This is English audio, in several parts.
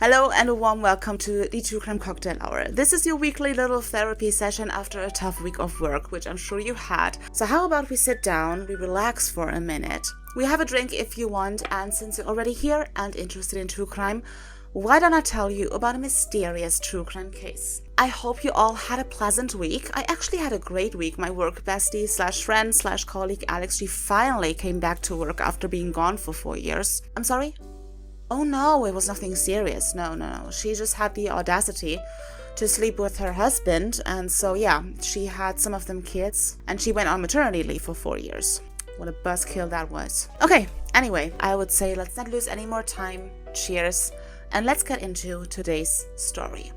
Hello and a warm welcome to the True Crime Cocktail Hour. This is your weekly little therapy session after a tough week of work, which I'm sure you had. So how about we sit down, we relax for a minute. We have a drink if you want, and since you're already here and interested in true crime, why don't I tell you about a mysterious true crime case? I hope you all had a pleasant week. I actually had a great week. My work bestie / friend / colleague Alex, she finally came back to work after being gone for 4 years. I'm sorry? Oh no, it was nothing serious. No. She just had the audacity to sleep with her husband, and so yeah, she had some of them kids, and she went on maternity leave for 4 years. What a buzzkill that was. Okay, anyway, I would say let's not lose any more time. Cheers, and let's get into today's story.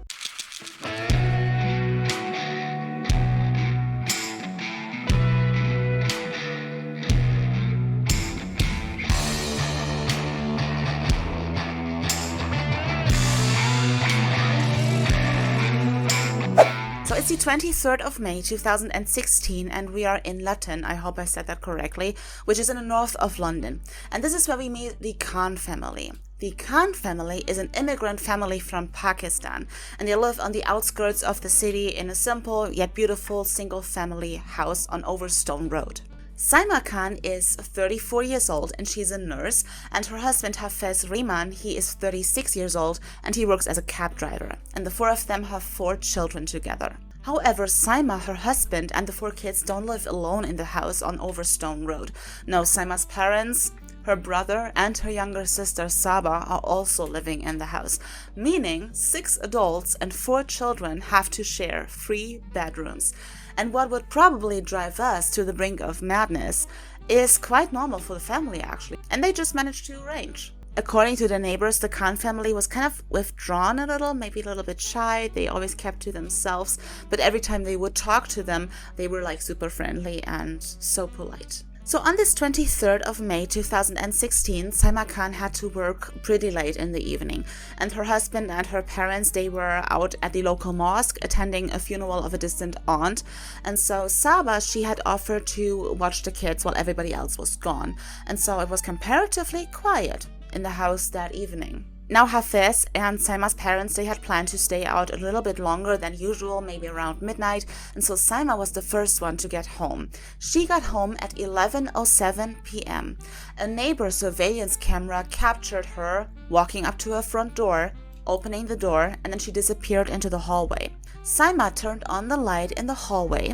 So it's the 23rd of May 2016 and we are in Luton, I hope I said that correctly, which is in the north of London. And this is where we meet the Khan family. The Khan family is an immigrant family from Pakistan, and they live on the outskirts of the city in a simple yet beautiful single-family house on Overstone Road. Saima Khan is 34 years old and she's a nurse, and her husband Hafez Rehman, he is 36 years old and he works as a cab driver, and the four of them have 4 children together. However, Saima, her husband, and the 4 kids don't live alone in the house on Overstone Road. No, Saima's parents, her brother, and her younger sister Saba are also living in the house, meaning 6 adults and 4 children have to share 3 bedrooms. And what would probably drive us to the brink of madness is quite normal for the family actually, and they just managed to arrange. According to the neighbors, the Khan family was kind of withdrawn a little, maybe a little bit shy. They always kept to themselves, but every time they would talk to them, they were like super friendly and so polite. So on this 23rd of May 2016, Saima Khan had to work pretty late in the evening, and her husband and her parents, they were out at the local mosque attending a funeral of a distant aunt, and so Saba, she had offered to watch the kids while everybody else was gone, and so it was comparatively quiet in the house that evening. Now Hafez and Saima's parents, they had planned to stay out a little bit longer than usual, maybe around midnight, and so Saima was the first one to get home. She got home at 11:07 p.m. A neighbor surveillance camera captured her walking up to her front door, opening the door, and then she disappeared into the hallway. Saima turned on the light in the hallway,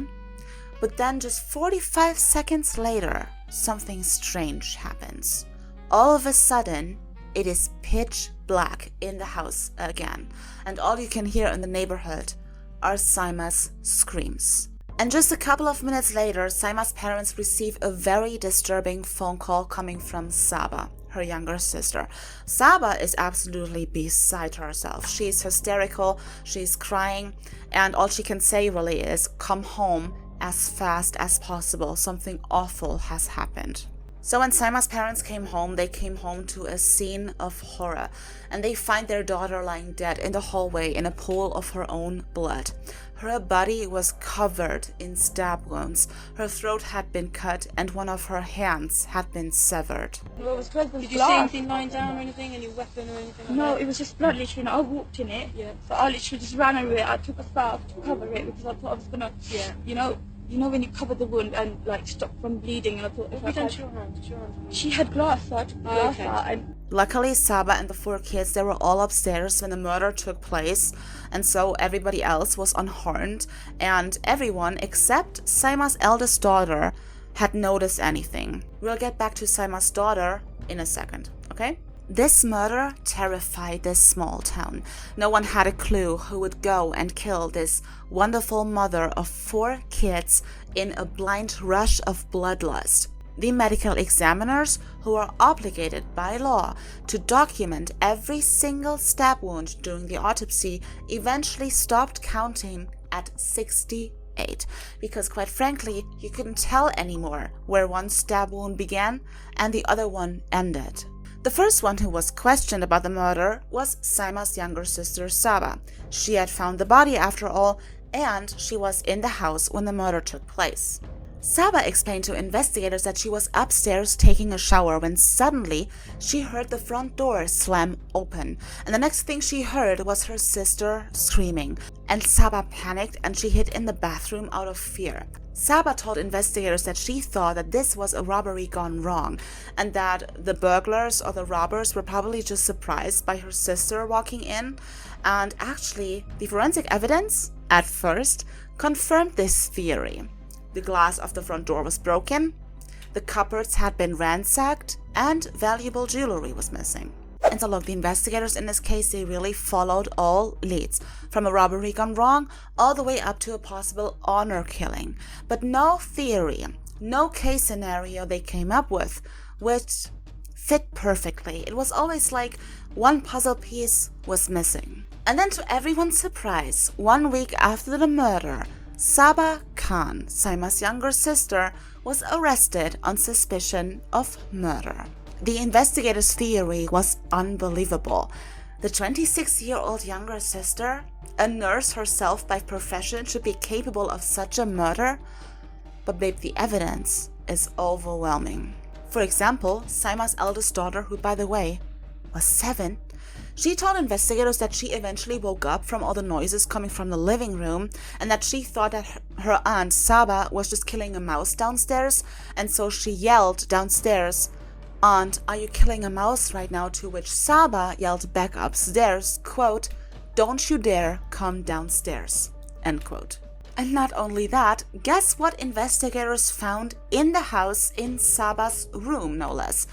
but then just 45 seconds later, something strange happens. All of a sudden, it is pitch black in the house again, and all you can hear in the neighborhood are Saima's screams. And just a couple of minutes later, Saima's parents receive a very disturbing phone call coming from Saba, her younger sister. Saba is absolutely beside herself. She's hysterical, she's crying, and all she can say really is, "Come home as fast as possible. Something awful has happened." So when Saima's parents came home, they came home to a scene of horror, and they find their daughter lying dead in the hallway in a pool of her own blood. Her body was covered in stab wounds, her throat had been cut, and one of her hands had been severed. Well, it was close to Did you see anything lying down or anything, any weapon or anything like No, that? it was just blood literally, and I walked in it. Yeah. So I literally just ran over it. I took a scarf to cover it because I thought I was gonna, Yeah. you know when you cover the wound and like stop from bleeding, and I thought What have you done to your hand? Did your hand? she had glass, so I took the glass okay. out and Luckily, Saba and the 4 kids, they were all upstairs when the murder took place, and so everybody else was unharmed, and everyone except Saima's eldest daughter had noticed anything. We'll get back to Saima's daughter in a second, okay? This murder terrified this small town. No one had a clue who would go and kill this wonderful mother of 4 kids in a blind rush of bloodlust. The medical examiners, who are obligated by law to document every single stab wound during the autopsy, eventually stopped counting at 68, because quite frankly, you couldn't tell anymore where one stab wound began and the other one ended. The first one who was questioned about the murder was Saima's younger sister Saba. She had found the body after all, and she was in the house when the murder took place. Saba explained to investigators that she was upstairs taking a shower when suddenly she heard the front door slam open, and the next thing she heard was her sister screaming, and Saba panicked and she hid in the bathroom out of fear. Saba told investigators that she thought that this was a robbery gone wrong, and that the burglars or the robbers were probably just surprised by her sister walking in, and actually the forensic evidence, at first, confirmed this theory. The glass of the front door was broken, the cupboards had been ransacked, and valuable jewelry was missing. And so look, the investigators in this case, they really followed all leads, from a robbery gone wrong all the way up to a possible honor killing. But no theory, no case scenario they came up with which fit perfectly. It was always like one puzzle piece was missing. And then to everyone's surprise, 1 week after the murder, Saba Khan, Saima's younger sister, was arrested on suspicion of murder. The investigators' theory was unbelievable. The 26-year-old younger sister, a nurse herself by profession, should be capable of such a murder? But babe, the evidence is overwhelming. For example, Saima's eldest daughter, who by the way was 7, she told investigators that she eventually woke up from all the noises coming from the living room and that she thought that her aunt Saba was just killing a mouse downstairs, and so she yelled downstairs, "Aunt, are you killing a mouse right now?" To which Saba yelled back upstairs, quote, "Don't you dare come downstairs," end quote. And not only that, guess what investigators found in the house, in Saba's room no less?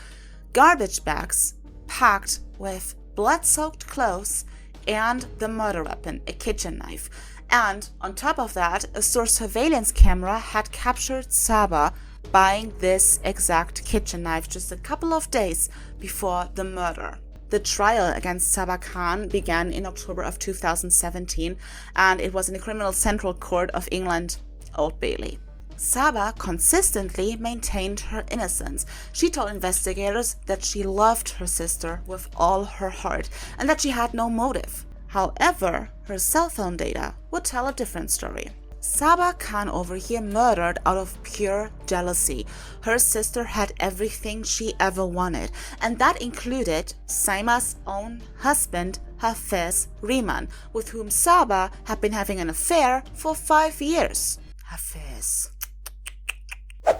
Garbage bags packed with blood-soaked clothes and the murder weapon, a kitchen knife. And on top of that, a store surveillance camera had captured Saba buying this exact kitchen knife just a couple of days before the murder. The trial against Saba Khan began in October of 2017, and it was in the Criminal Central Court of England, Old Bailey. Saba consistently maintained her innocence. She told investigators that she loved her sister with all her heart and that she had no motive. However, her cell phone data would tell a different story. Saba Khan over here murdered out of pure jealousy. Her sister had everything she ever wanted, and that included Saima's own husband, Hafiz Rehman, with whom Saba had been having an affair for 5 years. Hafiz.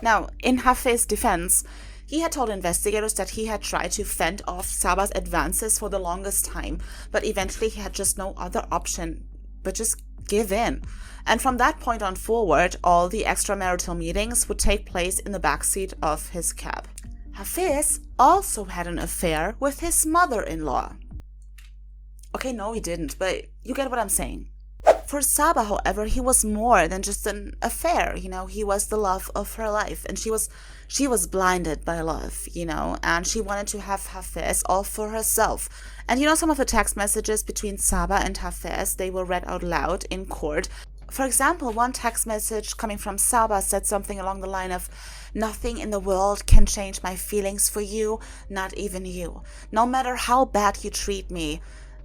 Now, in Hafiz's defense, he had told investigators that he had tried to fend off Saba's advances for the longest time, but eventually he had just no other option but just give in. And from that point on forward, all the extramarital meetings would take place in the backseat of his cab. Hafiz also had an affair with his mother-in-law. Okay, no, he didn't, but you get what I'm saying. For Saba, however, he was more than just an affair. He was the love of her life, and she was blinded by love, and she wanted to have Hafiz all for herself. And some of the text messages between Saba and Hafiz, they were read out loud in court. For example, one text message coming from Saba said something along the line of, "Nothing in the world can change my feelings for you, not even you. No matter how bad you treat me,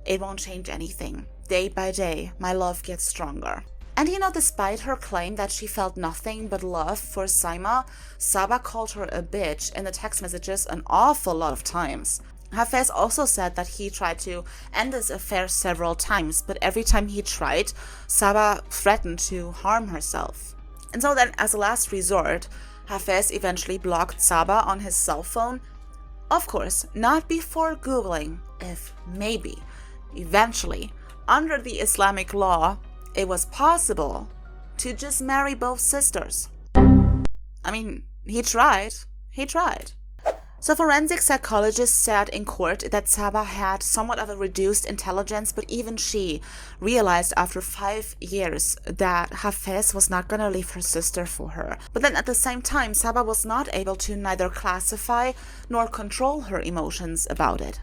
it won't change anything. Day by day, my love gets stronger." And despite her claim that she felt nothing but love for Saima, Saba called her a bitch in the text messages an awful lot of times. Hafiz also said that he tried to end this affair several times, but every time he tried, Saba threatened to harm herself. And so then, as a last resort, Hafiz eventually blocked Saba on his cell phone. Of course, not before Googling if maybe, eventually, under the Islamic law, it was possible to just marry both sisters. I mean, he tried. So forensic psychologists said in court that Saba had somewhat of a reduced intelligence, but even she realized after 5 years that Hafiz was not going to leave her sister for her. But then at the same time, Saba was not able to neither classify nor control her emotions about it.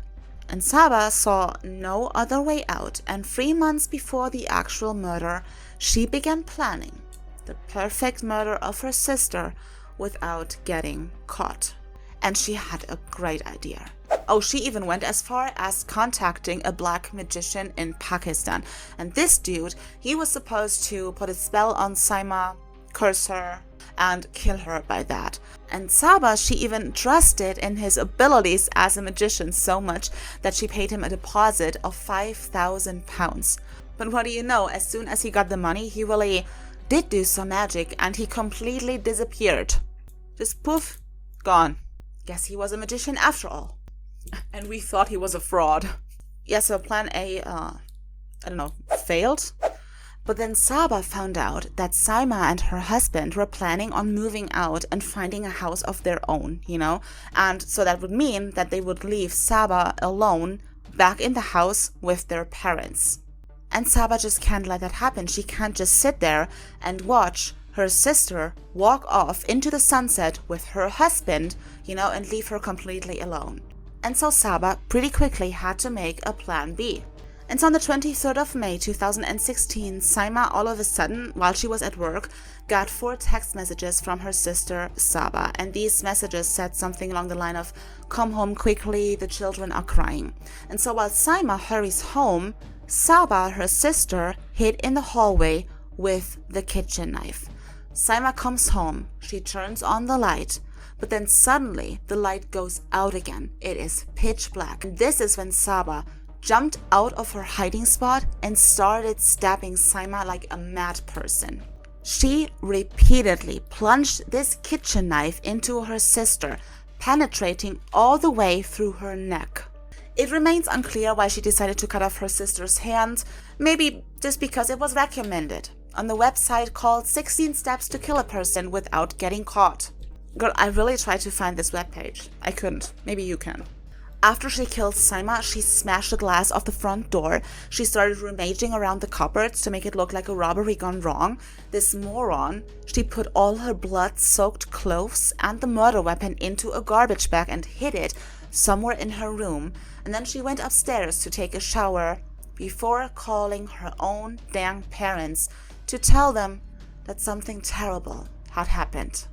And Saba saw no other way out, and 3 months before the actual murder, she began planning the perfect murder of her sister without getting caught. And she had a great idea. Oh, she even went as far as contacting a black magician in Pakistan. And this dude, he was supposed to put a spell on Saima curse her, and kill her by that. And Saba, she even trusted in his abilities as a magician so much that she paid him a deposit of £5,000. But what do you know, as soon as he got the money, he really did do some magic and he completely disappeared. Just poof, gone. Guess he was a magician after all. And we thought he was a fraud. Yeah, so plan A, failed. But then Saba found out that Saima and her husband were planning on moving out and finding a house of their own, And so that would mean that they would leave Saba alone back in the house with their parents. And Saba just can't let that happen. She can't just sit there and watch her sister walk off into the sunset with her husband, and leave her completely alone. And so Saba pretty quickly had to make a plan B. And so on the 23rd of May 2016, Saima all of a sudden, while she was at work, got 4 text messages from her sister Saba. And these messages said something along the line of, "Come home quickly, the children are crying." And so while Saima hurries home, Saba, her sister, hid in the hallway with the kitchen knife. Saima comes home, she turns on the light, but then suddenly the light goes out again. It is pitch black. And this is when Saba jumped out of her hiding spot and started stabbing Saima like a mad person. She repeatedly plunged this kitchen knife into her sister, penetrating all the way through her neck. It remains unclear why she decided to cut off her sister's hand, maybe just because it was recommended on the website called 16 Steps to Kill a Person Without Getting Caught. Girl, I really tried to find this webpage. I couldn't. Maybe you can. After she killed Saima, she smashed the glass off the front door. She started rummaging around the cupboards to make it look like a robbery gone wrong. This moron, she put all her blood-soaked clothes and the murder weapon into a garbage bag and hid it somewhere in her room. And then she went upstairs to take a shower before calling her own dang parents to tell them that something terrible had happened.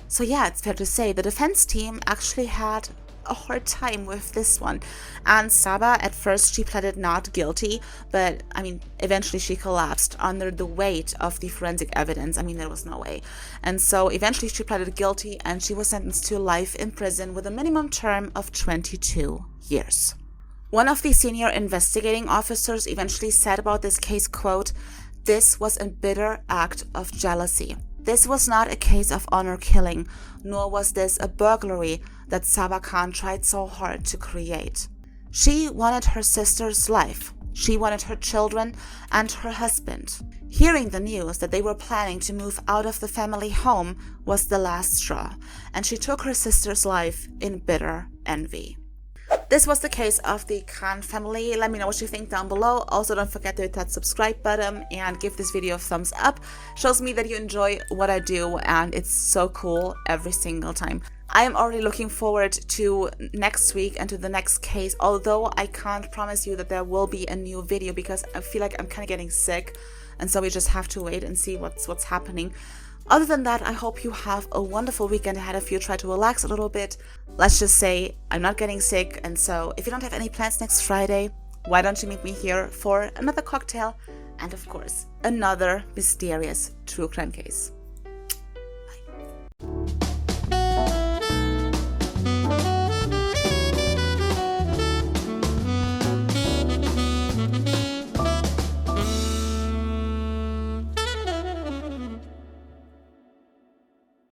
So yeah, it's fair to say the defense team actually had a hard time with this one. And Saba, at first, she pleaded not guilty, but eventually she collapsed under the weight of the forensic evidence. There was no way. And so eventually she pleaded guilty and she was sentenced to life in prison with a minimum term of 22 years. One of the senior investigating officers eventually said about this case, quote, "This was a bitter act of jealousy. This was not a case of honor killing, nor was this a burglary that Saba Khan tried so hard to create. She wanted her sister's life. She wanted her children and her husband. Hearing the news that they were planning to move out of the family home was the last straw, and she took her sister's life in bitter envy." This was the case of the Khan family. Let me know what you think down below. Also, don't forget to hit that subscribe button and give this video a thumbs up. Shows me that you enjoy what I do and it's so cool every single time. I am already looking forward to next week and to the next case, although I can't promise you that there will be a new video because I feel like I'm kind of getting sick, and so we just have to wait and see what's happening. Other than that, I hope you have a wonderful weekend ahead of you. Try to relax a little bit. Let's just say I'm not getting sick, and so if you don't have any plans next Friday, why don't you meet me here for another cocktail and, of course, another mysterious true crime case.